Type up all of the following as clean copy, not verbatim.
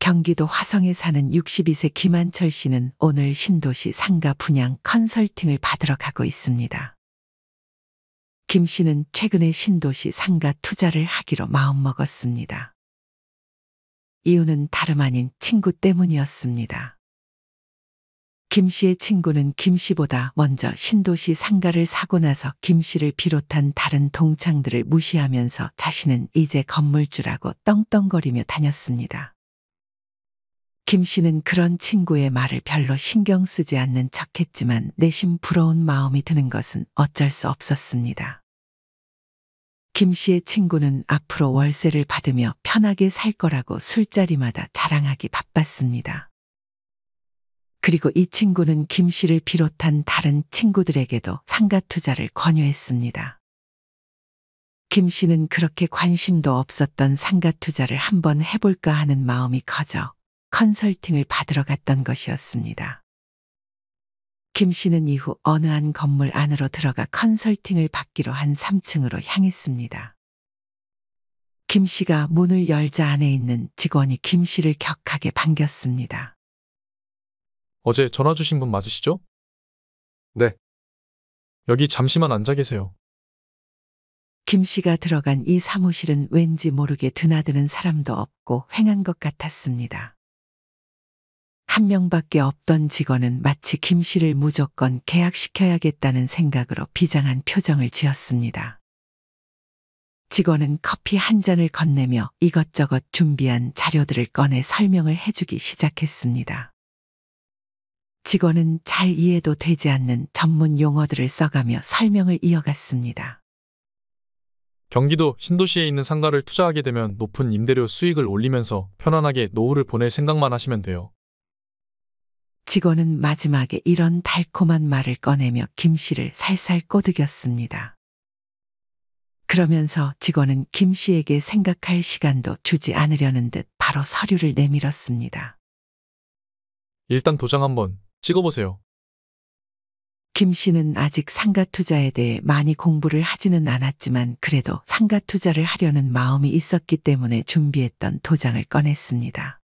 경기도 화성에 사는 62세 김한철 씨는 오늘 신도시 상가 분양 컨설팅을 받으러 가고 있습니다. 김 씨는 최근에 신도시 상가 투자를 하기로 마음먹었습니다. 이유는 다름 아닌 친구 때문이었습니다. 김 씨의 친구는 김 씨보다 먼저 신도시 상가를 사고 나서 김 씨를 비롯한 다른 동창들을 무시하면서 자신은 이제 건물주라고 떵떵거리며 다녔습니다. 김 씨는 그런 친구의 말을 별로 신경 쓰지 않는 척했지만 내심 부러운 마음이 드는 것은 어쩔 수 없었습니다. 김 씨의 친구는 앞으로 월세를 받으며 편하게 살 거라고 술자리마다 자랑하기 바빴습니다. 그리고 이 친구는 김 씨를 비롯한 다른 친구들에게도 상가 투자를 권유했습니다. 김 씨는 그렇게 관심도 없었던 상가 투자를 한번 해볼까 하는 마음이 커져 컨설팅을 받으러 갔던 것이었습니다. 김 씨는 이후 어느 한 건물 안으로 들어가 컨설팅을 받기로 한 3층으로 향했습니다. 김 씨가 문을 열자 안에 있는 직원이 김 씨를 격하게 반겼습니다. 어제 전화 주신 분 맞으시죠? 네. 여기 잠시만 앉아 계세요. 김 씨가 들어간 이 사무실은 왠지 모르게 드나드는 사람도 없고 휑한 것 같았습니다. 한 명밖에 없던 직원은 마치 김 씨를 무조건 계약시켜야겠다는 생각으로 비장한 표정을 지었습니다. 직원은 커피 한 잔을 건네며 이것저것 준비한 자료들을 꺼내 설명을 해주기 시작했습니다. 직원은 잘 이해도 되지 않는 전문 용어들을 써가며 설명을 이어갔습니다. 경기도 신도시에 있는 상가를 투자하게 되면 높은 임대료 수익을 올리면서 편안하게 노후를 보낼 생각만 하시면 돼요. 직원은 마지막에 이런 달콤한 말을 꺼내며 김 씨를 살살 꼬드겼습니다. 그러면서 직원은 김 씨에게 생각할 시간도 주지 않으려는 듯 바로 서류를 내밀었습니다. 일단 도장 한번 찍어보세요. 김 씨는 아직 상가 투자에 대해 많이 공부를 하지는 않았지만 그래도 상가 투자를 하려는 마음이 있었기 때문에 준비했던 도장을 꺼냈습니다.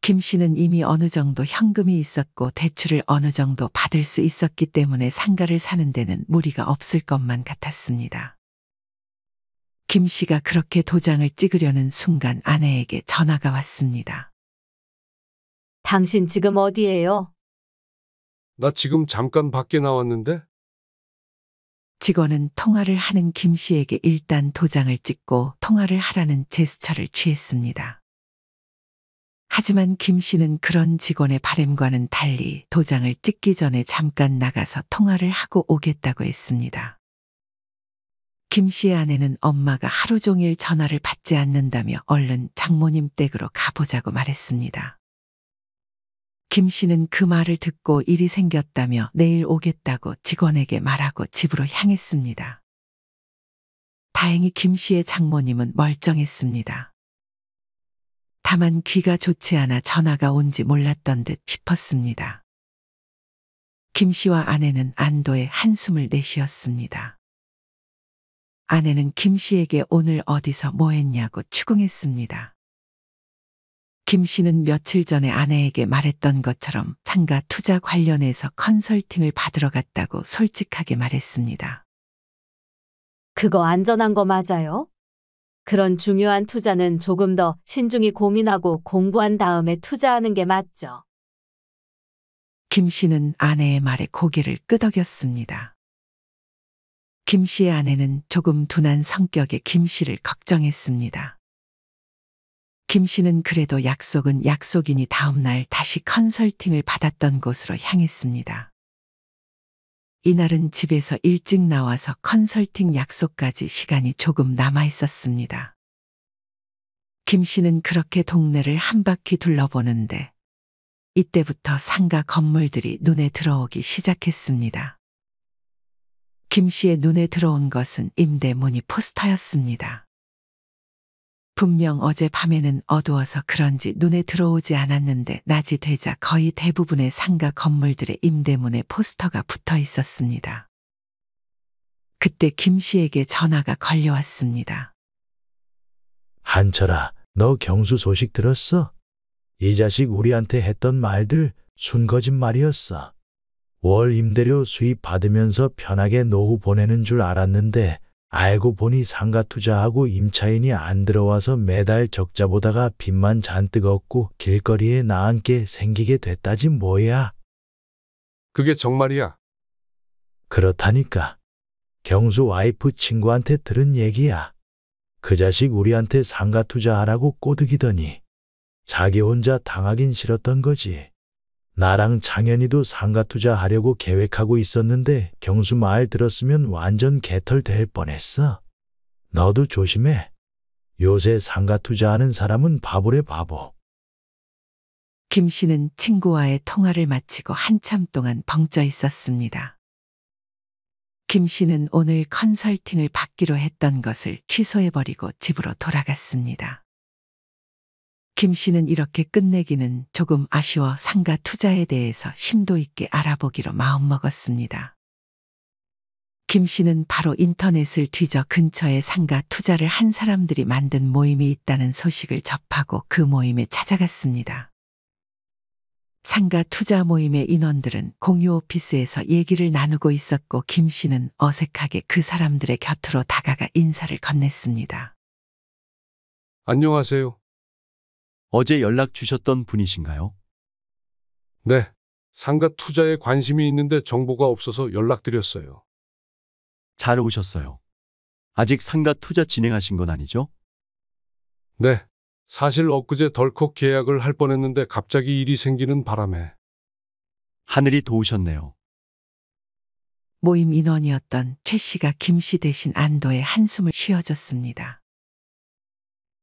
김 씨는 이미 어느 정도 현금이 있었고 대출을 어느 정도 받을 수 있었기 때문에 상가를 사는 데는 무리가 없을 것만 같았습니다. 김 씨가 그렇게 도장을 찍으려는 순간 아내에게 전화가 왔습니다. 당신 지금 어디예요? 나 지금 잠깐 밖에 나왔는데? 직원은 통화를 하는 김 씨에게 일단 도장을 찍고 통화를 하라는 제스처를 취했습니다. 하지만 김 씨는 그런 직원의 바람과는 달리 도장을 찍기 전에 잠깐 나가서 통화를 하고 오겠다고 했습니다. 김 씨의 아내는 엄마가 하루 종일 전화를 받지 않는다며 얼른 장모님 댁으로 가보자고 말했습니다. 김 씨는 그 말을 듣고 일이 생겼다며 내일 오겠다고 직원에게 말하고 집으로 향했습니다. 다행히 김 씨의 장모님은 멀쩡했습니다. 다만 귀가 좋지 않아 전화가 온지 몰랐던 듯 싶었습니다. 김 씨와 아내는 안도의 한숨을 내쉬었습니다. 아내는 김 씨에게 오늘 어디서 뭐 했냐고 추궁했습니다. 김 씨는 며칠 전에 아내에게 말했던 것처럼 상가 투자 관련해서 컨설팅을 받으러 갔다고 솔직하게 말했습니다. 그거 안전한 거 맞아요? 그런 중요한 투자는 조금 더 신중히 고민하고 공부한 다음에 투자하는 게 맞죠. 김 씨는 아내의 말에 고개를 끄덕였습니다. 김 씨의 아내는 조금 둔한 성격의 김 씨를 걱정했습니다. 김 씨는 그래도 약속은 약속이니 다음 날 다시 컨설팅을 받았던 곳으로 향했습니다. 이날은 집에서 일찍 나와서 컨설팅 약속까지 시간이 조금 남아 있었습니다. 김 씨는 그렇게 동네를 한 바퀴 둘러보는데 이때부터 상가 건물들이 눈에 들어오기 시작했습니다. 김 씨의 눈에 들어온 것은 임대 문의 포스터였습니다. 분명 어젯밤에는 어두워서 그런지 눈에 들어오지 않았는데 낮이 되자 거의 대부분의 상가 건물들의 임대문에 포스터가 붙어 있었습니다. 그때 김 씨에게 전화가 걸려왔습니다. 한철아, 너 경수 소식 들었어? 이 자식 우리한테 했던 말들 순 거짓말이었어. 월 임대료 수입 받으면서 편하게 노후 보내는 줄 알았는데 알고 보니 상가 투자하고 임차인이 안 들어와서 매달 적자 보다가 빚만 잔뜩 얻고 길거리에 나앉게 생기게 됐다지 뭐야. 그게 정말이야. 그렇다니까. 경수 와이프 친구한테 들은 얘기야. 그 자식 우리한테 상가 투자하라고 꼬드기더니 자기 혼자 당하긴 싫었던 거지. 나랑 창현이도 상가 투자하려고 계획하고 있었는데 경수 말 들었으면 완전 개털 될 뻔했어. 너도 조심해. 요새 상가 투자하는 사람은 바보래 바보. 김 씨는 친구와의 통화를 마치고 한참 동안 벙쪄 있었습니다. 김 씨는 오늘 컨설팅을 받기로 했던 것을 취소해버리고 집으로 돌아갔습니다. 김 씨는 이렇게 끝내기는 조금 아쉬워 상가 투자에 대해서 심도 있게 알아보기로 마음먹었습니다. 김 씨는 바로 인터넷을 뒤져 근처에 상가 투자를 한 사람들이 만든 모임이 있다는 소식을 접하고 그 모임에 찾아갔습니다. 상가 투자 모임의 인원들은 공유 오피스에서 얘기를 나누고 있었고 김 씨는 어색하게 그 사람들의 곁으로 다가가 인사를 건넸습니다. 안녕하세요. 어제 연락 주셨던 분이신가요? 네. 상가 투자에 관심이 있는데 정보가 없어서 연락드렸어요. 잘 오셨어요. 아직 상가 투자 진행하신 건 아니죠? 네. 사실 엊그제 덜컥 계약을 할 뻔했는데 갑자기 일이 생기는 바람에. 하늘이 도우셨네요. 모임 인원이었던 최 씨가 김 씨 대신 안도의 한숨을 쉬어줬습니다.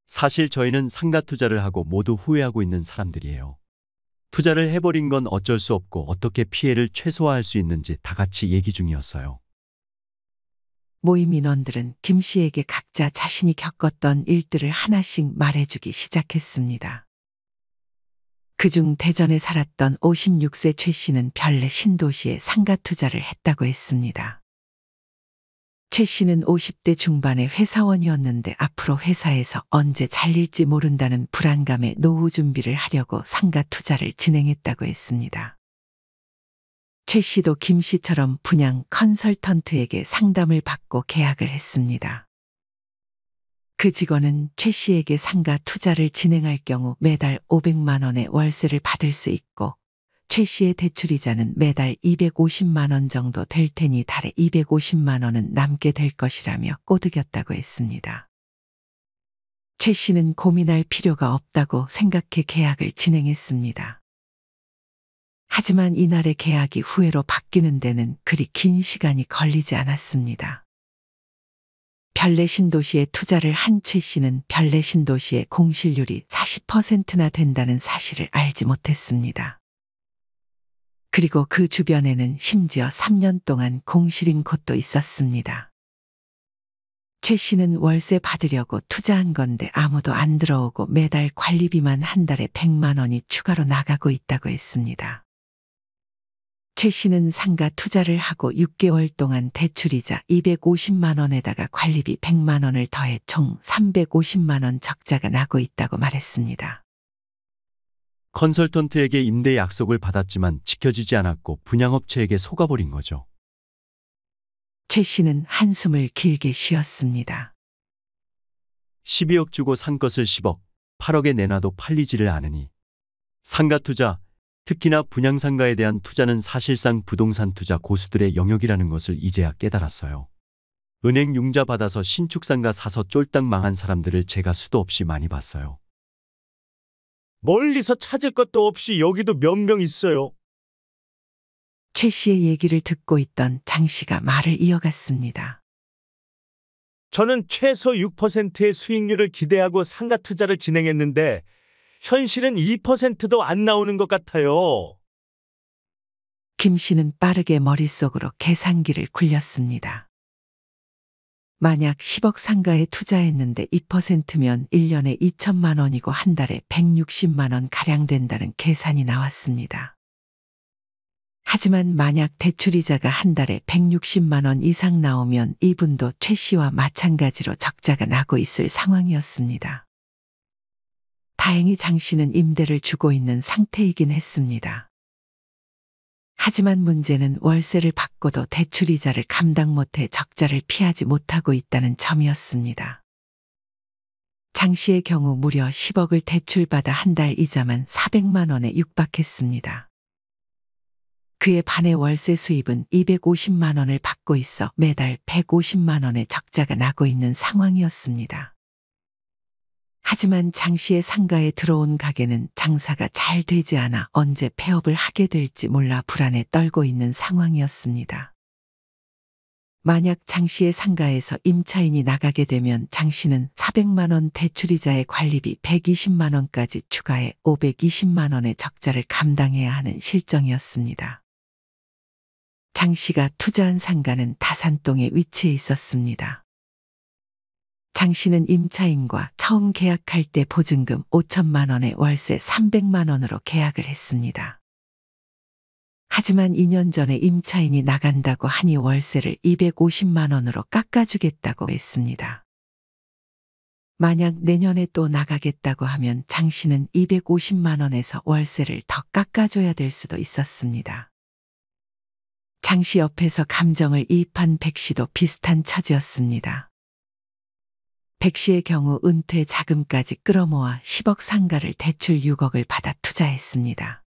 사실 저희는 상가 투자를 하고 모두 후회하고 있는 사람들이에요. 투자를 해버린 건 어쩔 수 없고 어떻게 피해를 최소화할 수 있는지 다 같이 얘기 중이었어요. 모임 인원들은 김 씨에게 각자 자신이 겪었던 일들을 하나씩 말해주기 시작했습니다. 그중 대전에 살았던 56세 최 씨는 별내 신도시에 상가 투자를 했다고 했습니다. 최 씨는 50대 중반의 회사원이었는데 앞으로 회사에서 언제 잘릴지 모른다는 불안감에 노후 준비를 하려고 상가 투자를 진행했다고 했습니다. 최 씨도 김 씨처럼 분양 컨설턴트에게 상담을 받고 계약을 했습니다. 그 직원은 최 씨에게 상가 투자를 진행할 경우 매달 500만 원의 월세를 받을 수 있고 최 씨의 대출이자는 매달 250만 원 정도 될 테니 달에 250만 원은 남게 될 것이라며 꼬드겼다고 했습니다. 최 씨는 고민할 필요가 없다고 생각해 계약을 진행했습니다. 하지만 이날의 계약이 후회로 바뀌는 데는 그리 긴 시간이 걸리지 않았습니다. 별내 신도시에 투자를 한 최 씨는 별내 신도시의 공실률이 40%나 된다는 사실을 알지 못했습니다. 그리고 그 주변에는 심지어 3년 동안 공실인 곳도 있었습니다. 최 씨는 월세 받으려고 투자한 건데 아무도 안 들어오고 매달 관리비만 한 달에 100만 원이 추가로 나가고 있다고 했습니다. 최 씨는 상가 투자를 하고 6개월 동안 대출이자 250만 원에다가 관리비 100만 원을 더해 총 350만 원 적자가 나고 있다고 말했습니다. 컨설턴트에게 임대 약속을 받았지만 지켜지지 않았고 분양업체에게 속아버린 거죠. 최 씨는 한숨을 길게 쉬었습니다. 12억 주고 산 것을 10억, 8억에 내놔도 팔리지를 않으니 상가 투자, 특히나 분양상가에 대한 투자는 사실상 부동산 투자 고수들의 영역이라는 것을 이제야 깨달았어요. 은행 융자 받아서 신축상가 사서 쫄딱 망한 사람들을 제가 수도 없이 많이 봤어요. 멀리서 찾을 것도 없이 여기도 몇 명 있어요. 최 씨의 얘기를 듣고 있던 장 씨가 말을 이어갔습니다. 저는 최소 6%의 수익률을 기대하고 상가 투자를 진행했는데 현실은 2%도 안 나오는 것 같아요. 김 씨는 빠르게 머릿속으로 계산기를 굴렸습니다. 만약 10억 상가에 투자했는데 2%면 1년에 2천만 원이고 한 달에 160만 원 가량 된다는 계산이 나왔습니다. 하지만 만약 대출이자가 한 달에 160만 원 이상 나오면 이분도 최 씨와 마찬가지로 적자가 나고 있을 상황이었습니다. 다행히 장 씨는 임대를 주고 있는 상태이긴 했습니다. 하지만 문제는 월세를 받고도 대출이자를 감당 못해 적자를 피하지 못하고 있다는 점이었습니다. 장 씨의 경우 무려 10억을 대출받아 한 달 이자만 400만 원에 육박했습니다. 그에 반해 월세 수입은 250만 원을 받고 있어 매달 150만 원의 적자가 나고 있는 상황이었습니다. 하지만 장 씨의 상가에 들어온 가게는 장사가 잘 되지 않아 언제 폐업을 하게 될지 몰라 불안에 떨고 있는 상황이었습니다. 만약 장 씨의 상가에서 임차인이 나가게 되면 장 씨는 400만 원 대출이자의 관리비 120만 원까지 추가해 520만 원의 적자를 감당해야 하는 실정이었습니다. 장 씨가 투자한 상가는 다산동에 위치해 있었습니다. 장 씨는 임차인과 처음 계약할 때 보증금 5천만 원에 월세 300만 원으로 계약을 했습니다. 하지만 2년 전에 임차인이 나간다고 하니 월세를 250만 원으로 깎아주겠다고 했습니다. 만약 내년에 또 나가겠다고 하면 장 씨는 250만 원에서 월세를 더 깎아줘야 될 수도 있었습니다. 장 씨 옆에서 감정을 이입한 백 씨도 비슷한 처지였습니다. 백 씨의 경우 은퇴 자금까지 끌어모아 10억 상가를 대출 6억을 받아 투자했습니다.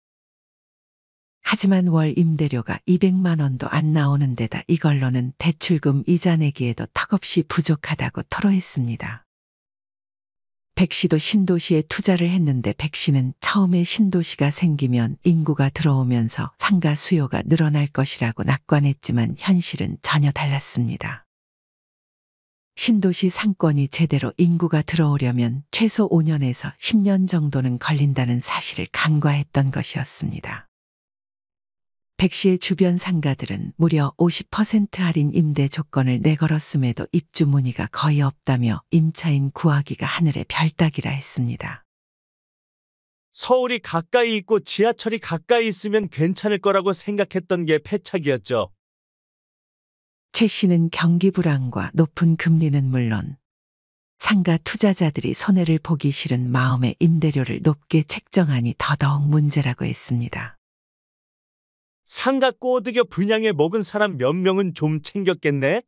하지만 월 임대료가 200만 원도 안 나오는 데다 이걸로는 대출금 이자 내기에도 턱없이 부족하다고 토로했습니다. 백 씨도 신도시에 투자를 했는데 백 씨는 처음에 신도시가 생기면 인구가 들어오면서 상가 수요가 늘어날 것이라고 낙관했지만 현실은 전혀 달랐습니다. 신도시 상권이 제대로 인구가 들어오려면 최소 5년에서 10년 정도는 걸린다는 사실을 간과했던 것이었습니다. 백 씨의 주변 상가들은 무려 50% 할인 임대 조건을 내걸었음에도 입주 문의가 거의 없다며 임차인 구하기가 하늘의 별 따기라 했습니다. 서울이 가까이 있고 지하철이 가까이 있으면 괜찮을 거라고 생각했던 게 패착이었죠. 최 씨는 경기 불황과 높은 금리는 물론 상가 투자자들이 손해를 보기 싫은 마음에 임대료를 높게 책정하니 더더욱 문제라고 했습니다. 상가 꼬드겨 분양에 먹은 사람 몇 명은 좀 챙겼겠네?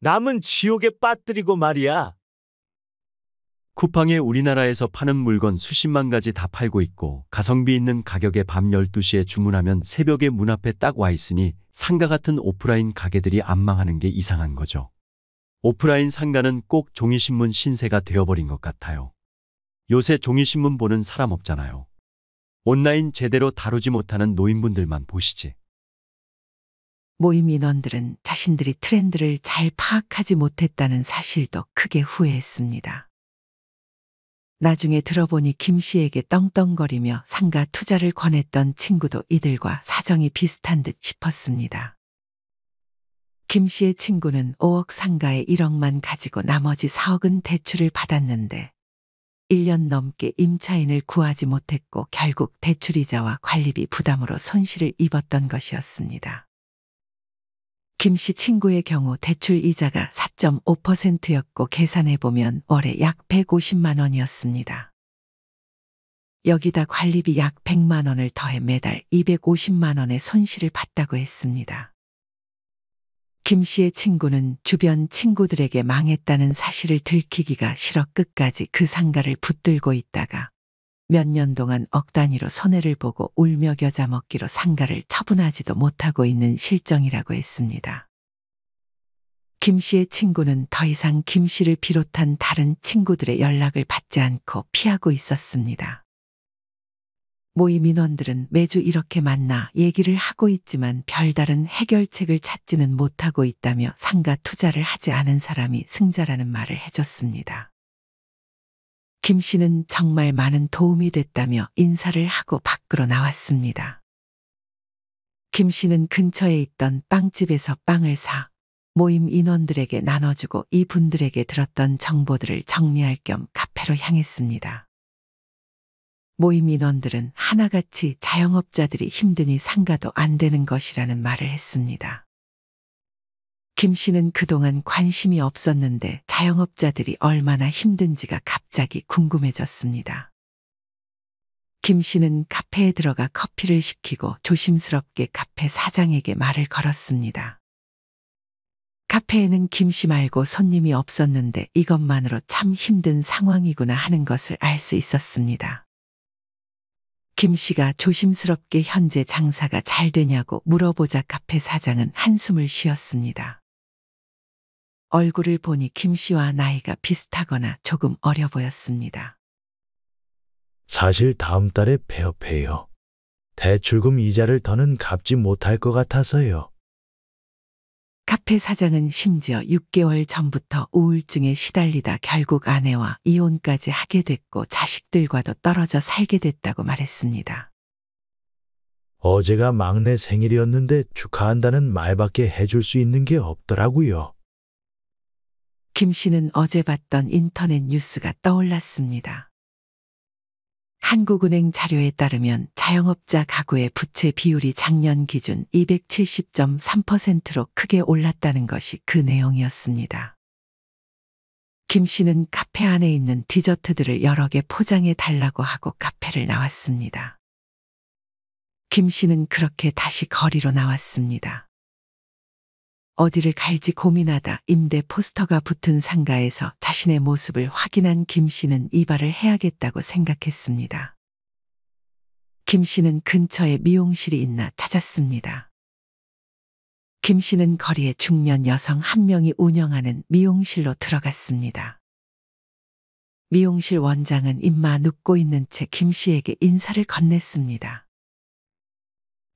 남은 지옥에 빠뜨리고 말이야. 쿠팡에 우리나라에서 파는 물건 수십만 가지 다 팔고 있고 가성비 있는 가격에 밤 12시에 주문하면 새벽에 문 앞에 딱 와 있으니 상가 같은 오프라인 가게들이 안 망하는 게 이상한 거죠. 오프라인 상가는 꼭 종이신문 신세가 되어버린 것 같아요. 요새 종이신문 보는 사람 없잖아요. 온라인 제대로 다루지 못하는 노인분들만 보시지. 모임 인원들은 자신들이 트렌드를 잘 파악하지 못했다는 사실도 크게 후회했습니다. 나중에 들어보니 김 씨에게 떵떵거리며 상가 투자를 권했던 친구도 이들과 사정이 비슷한 듯 싶었습니다. 김 씨의 친구는 5억 상가에 1억만 가지고 나머지 4억은 대출을 받았는데 1년 넘게 임차인을 구하지 못했고 결국 대출이자와 관리비 부담으로 손실을 입었던 것이었습니다. 김 씨 친구의 경우 대출 이자가 4.5%였고 계산해보면 월에 약 150만 원이었습니다. 여기다 관리비 약 100만 원을 더해 매달 250만 원의 손실을 봤다고 했습니다. 김 씨의 친구는 주변 친구들에게 망했다는 사실을 들키기가 싫어 끝까지 그 상가를 붙들고 있다가 몇 년 동안 억 단위로 손해를 보고 울며 겨자 먹기로 상가를 처분하지도 못하고 있는 실정이라고 했습니다. 김 씨의 친구는 더 이상 김 씨를 비롯한 다른 친구들의 연락을 받지 않고 피하고 있었습니다. 모임 인원들은 매주 이렇게 만나 얘기를 하고 있지만 별다른 해결책을 찾지는 못하고 있다며 상가 투자를 하지 않은 사람이 승자라는 말을 해줬습니다. 김 씨는 정말 많은 도움이 됐다며 인사를 하고 밖으로 나왔습니다. 김 씨는 근처에 있던 빵집에서 빵을 사 모임 인원들에게 나눠주고 이분들에게 들었던 정보들을 정리할 겸 카페로 향했습니다. 모임 인원들은 하나같이 자영업자들이 힘드니 상가도 안 되는 것이라는 말을 했습니다. 김 씨는 그동안 관심이 없었는데 자영업자들이 얼마나 힘든지가 갑자기 궁금해졌습니다. 김 씨는 카페에 들어가 커피를 시키고 조심스럽게 카페 사장에게 말을 걸었습니다. 카페에는 김 씨 말고 손님이 없었는데 이것만으로 참 힘든 상황이구나 하는 것을 알 수 있었습니다. 김 씨가 조심스럽게 현재 장사가 잘 되냐고 물어보자 카페 사장은 한숨을 쉬었습니다. 얼굴을 보니 김 씨와 나이가 비슷하거나 조금 어려 보였습니다. 사실 다음 달에 폐업해요. 대출금 이자를 더는 갚지 못할 것 같아서요. 카페 사장은 심지어 6개월 전부터 우울증에 시달리다 결국 아내와 이혼까지 하게 됐고 자식들과도 떨어져 살게 됐다고 말했습니다. 어제가 막내 생일이었는데 축하한다는 말밖에 해줄 수 있는 게 없더라고요. 김 씨는 어제 봤던 인터넷 뉴스가 떠올랐습니다. 한국은행 자료에 따르면 자영업자 가구의 부채 비율이 작년 기준 270.3%로 크게 올랐다는 것이 그 내용이었습니다. 김 씨는 카페 안에 있는 디저트들을 여러 개 포장해 달라고 하고 카페를 나왔습니다. 김 씨는 그렇게 다시 거리로 나왔습니다. 어디를 갈지 고민하다 임대 포스터가 붙은 상가에서 자신의 모습을 확인한 김 씨는 이발을 해야겠다고 생각했습니다. 김 씨는 근처에 미용실이 있나 찾았습니다. 김 씨는 거리에 중년 여성 한 명이 운영하는 미용실로 들어갔습니다. 미용실 원장은 입마 눕고 있는 채 김 씨에게 인사를 건넸습니다.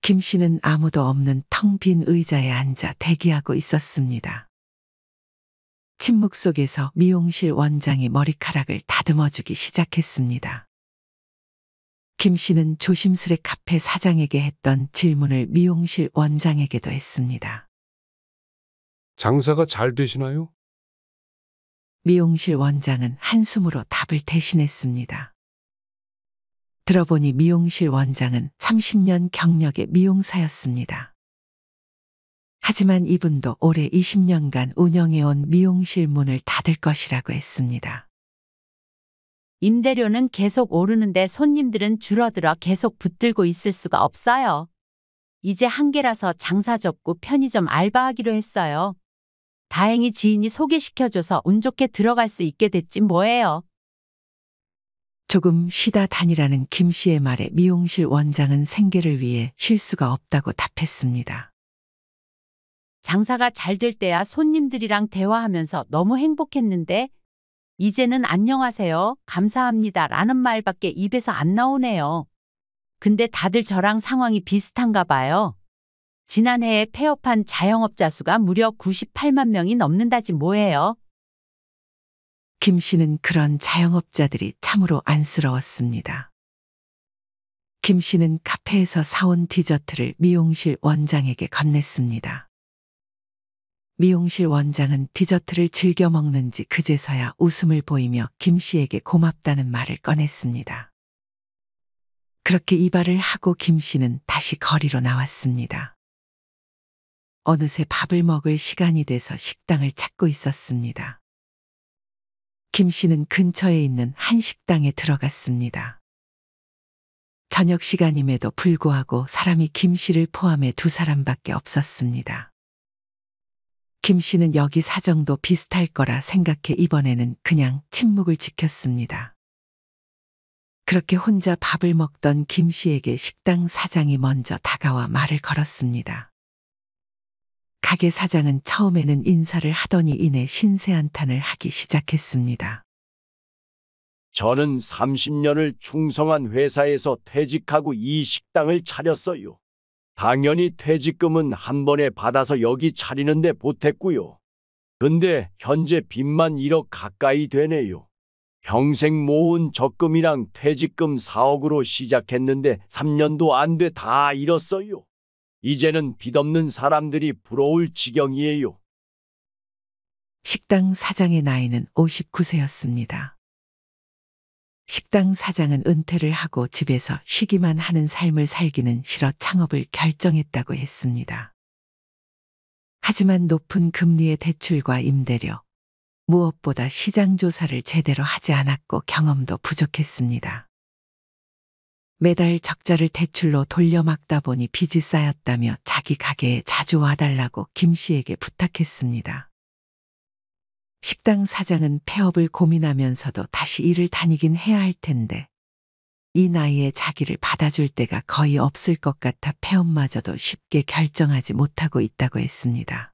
김 씨는 아무도 없는 텅 빈 의자에 앉아 대기하고 있었습니다. 침묵 속에서 미용실 원장이 머리카락을 다듬어주기 시작했습니다. 김 씨는 조심스레 카페 사장에게 했던 질문을 미용실 원장에게도 했습니다. 장사가 잘 되시나요? 미용실 원장은 한숨으로 답을 대신했습니다. 들어보니 미용실 원장은 30년 경력의 미용사였습니다. 하지만 이분도 올해 20년간 운영해온 미용실 문을 닫을 것이라고 했습니다. 임대료는 계속 오르는데 손님들은 줄어들어 계속 붙들고 있을 수가 없어요. 이제 한계라서 장사 접고 편의점 알바하기로 했어요. 다행히 지인이 소개시켜줘서 운 좋게 들어갈 수 있게 됐지 뭐예요. 조금 쉬다 다니라는 김 씨의 말에 미용실 원장은 생계를 위해 쉴 수가 없다고 답했습니다. 장사가 잘 될 때야 손님들이랑 대화하면서 너무 행복했는데 이제는 안녕하세요, 감사합니다 라는 말밖에 입에서 안 나오네요. 근데 다들 저랑 상황이 비슷한가 봐요. 지난해에 폐업한 자영업자 수가 무려 98만 명이 넘는다지 뭐예요. 김 씨는 그런 자영업자들이 참으로 안쓰러웠습니다. 김 씨는 카페에서 사온 디저트를 미용실 원장에게 건넸습니다. 미용실 원장은 디저트를 즐겨 먹는지 그제서야 웃음을 보이며 김 씨에게 고맙다는 말을 꺼냈습니다. 그렇게 이발을 하고 김 씨는 다시 거리로 나왔습니다. 어느새 밥을 먹을 시간이 돼서 식당을 찾고 있었습니다. 김 씨는 근처에 있는 한 식당에 들어갔습니다. 저녁 시간임에도 불구하고 사람이 김 씨를 포함해 2사람밖에 없었습니다. 김 씨는 여기 사정도 비슷할 거라 생각해 이번에는 그냥 침묵을 지켰습니다. 그렇게 혼자 밥을 먹던 김 씨에게 식당 사장이 먼저 다가와 말을 걸었습니다. 가게 사장은 처음에는 인사를 하더니 이내 신세한탄을 하기 시작했습니다. 저는 30년을 충성한 회사에서 퇴직하고 이 식당을 차렸어요. 당연히 퇴직금은 한 번에 받아서 여기 차리는데 보탰고요. 근데 현재 빚만 1억 가까이 되네요. 평생 모은 적금이랑 퇴직금 4억으로 시작했는데 3년도 안 돼 다 잃었어요. 이제는 빚 없는 사람들이 부러울 지경이에요. 식당 사장의 나이는 59세였습니다. 식당 사장은 은퇴를 하고 집에서 쉬기만 하는 삶을 살기는 싫어 창업을 결정했다고 했습니다. 하지만 높은 금리의 대출과 임대료, 무엇보다 시장 조사를 제대로 하지 않았고 경험도 부족했습니다. 매달 적자를 대출로 돌려막다 보니 빚이 쌓였다며 자기 가게에 자주 와달라고 김 씨에게 부탁했습니다. 식당 사장은 폐업을 고민하면서도 다시 일을 다니긴 해야 할 텐데 이 나이에 자기를 받아줄 때가 거의 없을 것 같아 폐업마저도 쉽게 결정하지 못하고 있다고 했습니다.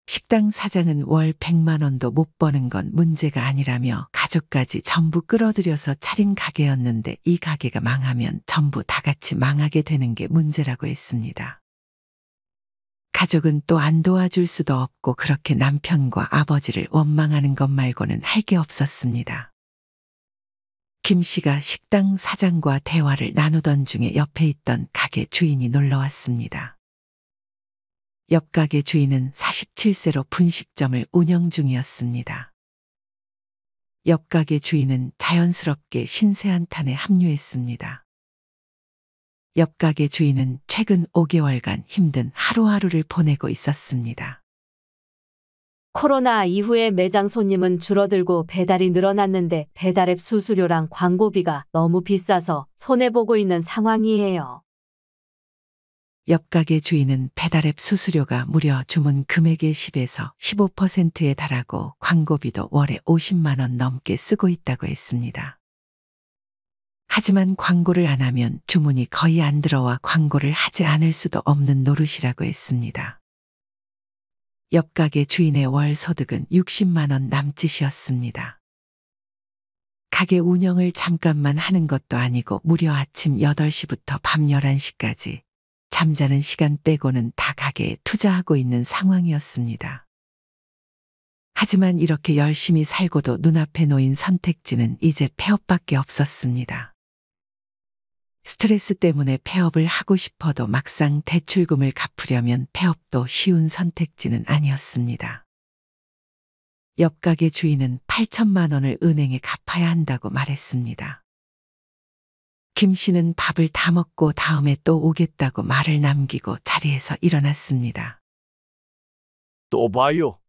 식당 사장은 월 100만 원도 못 버는 건 문제가 아니라며 가족까지 전부 끌어들여서 차린 가게였는데 이 가게가 망하면 전부 다 같이 망하게 되는 게 문제라고 했습니다. 가족은 또 안 도와줄 수도 없고 그렇게 남편과 아버지를 원망하는 것 말고는 할 게 없었습니다. 김 씨가 식당 사장과 대화를 나누던 중에 옆에 있던 가게 주인이 놀러왔습니다. 옆 가게 주인은 47세로 분식점을 운영 중이었습니다. 옆 가게 주인은 자연스럽게 신세한탄에 합류했습니다. 옆 가게 주인은 최근 5개월간 힘든 하루하루를 보내고 있었습니다. 코로나 이후에 매장 손님은 줄어들고 배달이 늘어났는데 배달앱 수수료랑 광고비가 너무 비싸서 손해보고 있는 상황이에요. 옆 가게 주인은 배달앱 수수료가 무려 주문 금액의 10에서 15%에 달하고 광고비도 월에 50만 원 넘게 쓰고 있다고 했습니다. 하지만 광고를 안 하면 주문이 거의 안 들어와 광고를 하지 않을 수도 없는 노릇이라고 했습니다. 옆 가게 주인의 월 소득은 60만 원 남짓이었습니다. 가게 운영을 잠깐만 하는 것도 아니고 무려 아침 8시부터 밤 11시까지 잠자는 시간 빼고는 다 가게에 투자하고 있는 상황이었습니다. 하지만 이렇게 열심히 살고도 눈앞에 놓인 선택지는 이제 폐업밖에 없었습니다. 스트레스 때문에 폐업을 하고 싶어도 막상 대출금을 갚으려면 폐업도 쉬운 선택지는 아니었습니다. 옆 가게 주인은 8천만 원을 은행에 갚아야 한다고 말했습니다. 김 씨는 밥을 다 먹고 다음에 또 오겠다고 말을 남기고 자리에서 일어났습니다. 또 봐요.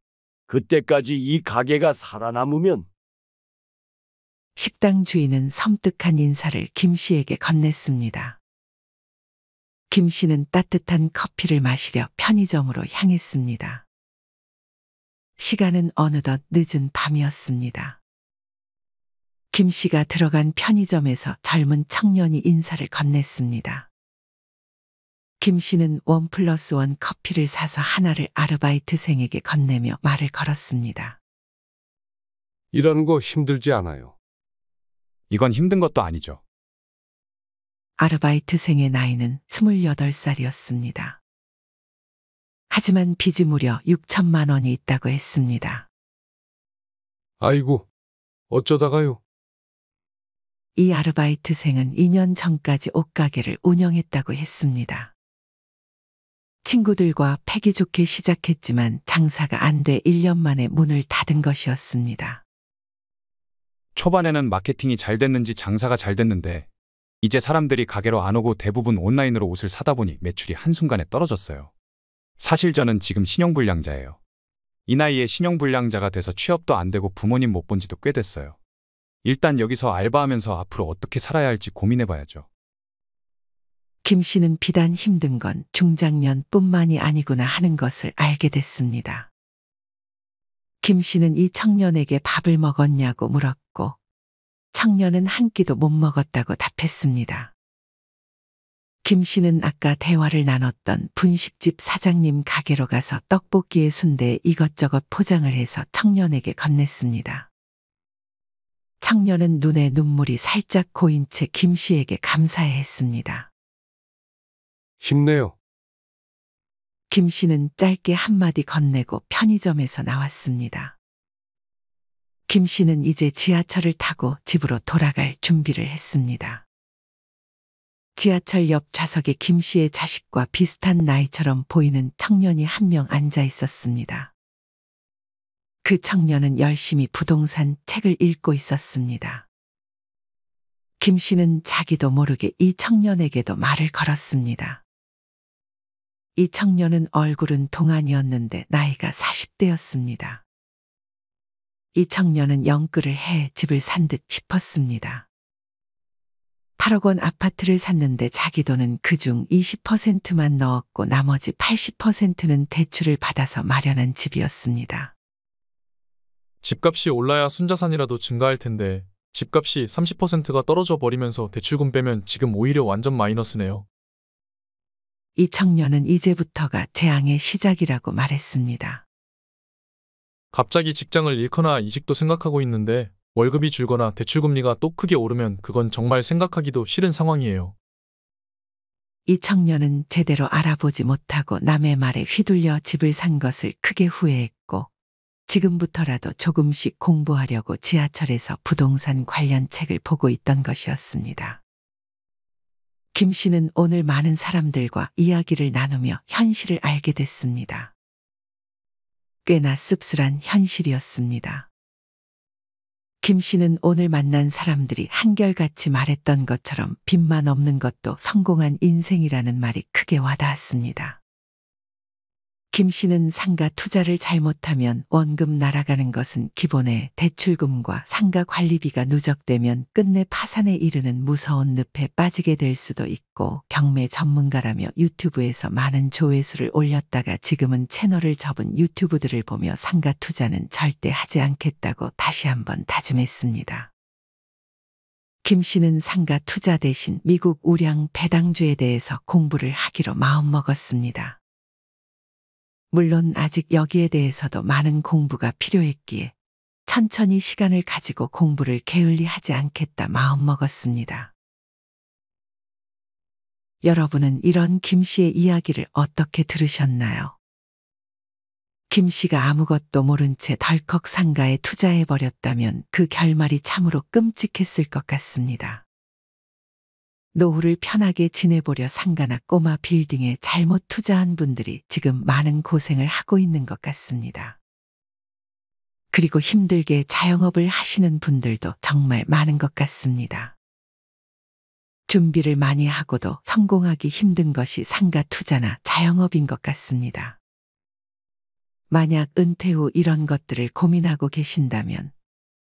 그때까지 이 가게가 살아남으면. 식당 주인은 섬뜩한 인사를 김 씨에게 건넸습니다. 김 씨는 따뜻한 커피를 마시려 편의점으로 향했습니다. 시간은 어느덧 늦은 밤이었습니다. 김 씨가 들어간 편의점에서 젊은 청년이 인사를 건넸습니다. 김 씨는 1+1 커피를 사서 하나를 아르바이트생에게 건네며 말을 걸었습니다. 일하는 거 힘들지 않아요. 이건 힘든 것도 아니죠. 아르바이트생의 나이는 28살이었습니다. 하지만 빚이 무려 6천만 원이 있다고 했습니다. 아이고, 어쩌다가요? 이 아르바이트생은 2년 전까지 옷가게를 운영했다고 했습니다. 친구들과 패기 좋게 시작했지만 장사가 안 돼 1년 만에 문을 닫은 것이었습니다. 초반에는 마케팅이 잘 됐는지 장사가 잘 됐는데 이제 사람들이 가게로 안 오고 대부분 온라인으로 옷을 사다 보니 매출이 한순간에 떨어졌어요. 사실 저는 지금 신용불량자예요. 이 나이에 신용불량자가 돼서 취업도 안 되고 부모님 못 본 지도 꽤 됐어요. 일단 여기서 알바하면서 앞으로 어떻게 살아야 할지 고민해봐야죠. 김 씨는 비단 힘든 건 중장년뿐만이 아니구나 하는 것을 알게 됐습니다. 김 씨는 이 청년에게 밥을 먹었냐고 물었고 청년은 한 끼도 못 먹었다고 답했습니다. 김 씨는 아까 대화를 나눴던 분식집 사장님 가게로 가서 떡볶이에 순대에 이것저것 포장을 해서 청년에게 건넸습니다. 청년은 눈에 눈물이 살짝 고인 채 김 씨에게 감사해 했습니다. 힘내요. 김 씨는 짧게 한마디 건네고 편의점에서 나왔습니다. 김 씨는 이제 지하철을 타고 집으로 돌아갈 준비를 했습니다. 지하철 옆 좌석에 김 씨의 자식과 비슷한 나이처럼 보이는 청년이 한 명 앉아 있었습니다. 그 청년은 열심히 부동산 책을 읽고 있었습니다. 김 씨는 자기도 모르게 이 청년에게도 말을 걸었습니다. 이 청년은 얼굴은 동안이었는데 나이가 40대였습니다. 이 청년은 영끌을 해 집을 산 듯 싶었습니다. 8억 원 아파트를 샀는데 자기 돈은 그중 20%만 넣었고 나머지 80%는 대출을 받아서 마련한 집이었습니다. 집값이 올라야 순자산이라도 증가할 텐데 집값이 30%가 떨어져 버리면서 대출금 빼면 지금 오히려 완전 마이너스네요. 이 청년은 이제부터가 재앙의 시작이라고 말했습니다. 갑자기 직장을 잃거나 이직도 생각하고 있는데 월급이 줄거나 대출금리가 또 크게 오르면 그건 정말 생각하기도 싫은 상황이에요. 이 청년은 제대로 알아보지 못하고 남의 말에 휘둘려 집을 산 것을 크게 후회했고 지금부터라도 조금씩 공부하려고 지하철에서 부동산 관련 책을 보고 있던 것이었습니다. 김 씨는 오늘 많은 사람들과 이야기를 나누며 현실을 알게 됐습니다. 꽤나 씁쓸한 현실이었습니다. 김 씨는 오늘 만난 사람들이 한결같이 말했던 것처럼 빚만 없는 것도 성공한 인생이라는 말이 크게 와닿았습니다. 김 씨는 상가 투자를 잘못하면 원금 날아가는 것은 기본에 대출금과 상가 관리비가 누적되면 끝내 파산에 이르는 무서운 늪에 빠지게 될 수도 있고 경매 전문가라며 유튜브에서 많은 조회수를 올렸다가 지금은 채널을 접은 유튜브들을 보며 상가 투자는 절대 하지 않겠다고 다시 한번 다짐했습니다. 김 씨는 상가 투자 대신 미국 우량 배당주에 대해서 공부를 하기로 마음먹었습니다. 물론 아직 여기에 대해서도 많은 공부가 필요했기에 천천히 시간을 가지고 공부를 게을리 하지 않겠다 마음먹었습니다. 여러분은 이런 김 씨의 이야기를 어떻게 들으셨나요? 김 씨가 아무것도 모른 채 덜컥 상가에 투자해버렸다면 그 결말이 참으로 끔찍했을 것 같습니다. 노후를 편하게 지내보려 상가나 꼬마 빌딩에 잘못 투자한 분들이 지금 많은 고생을 하고 있는 것 같습니다. 그리고 힘들게 자영업을 하시는 분들도 정말 많은 것 같습니다. 준비를 많이 하고도 성공하기 힘든 것이 상가 투자나 자영업인 것 같습니다. 만약 은퇴 후 이런 것들을 고민하고 계신다면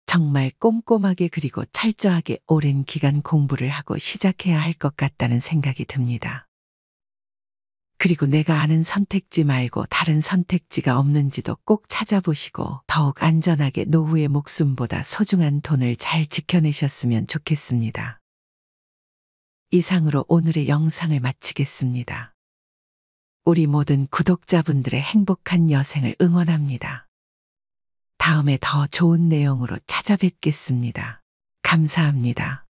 정말 꼼꼼하게 그리고 철저하게 오랜 기간 공부를 하고 시작해야 할 것 같다는 생각이 듭니다. 그리고 내가 아는 선택지 말고 다른 선택지가 없는지도 꼭 찾아보시고 더욱 안전하게 노후의 목숨보다 소중한 돈을 잘 지켜내셨으면 좋겠습니다. 이상으로 오늘의 영상을 마치겠습니다. 우리 모든 구독자분들의 행복한 여생을 응원합니다. 다음에 더 좋은 내용으로 찾아뵙겠습니다. 감사합니다.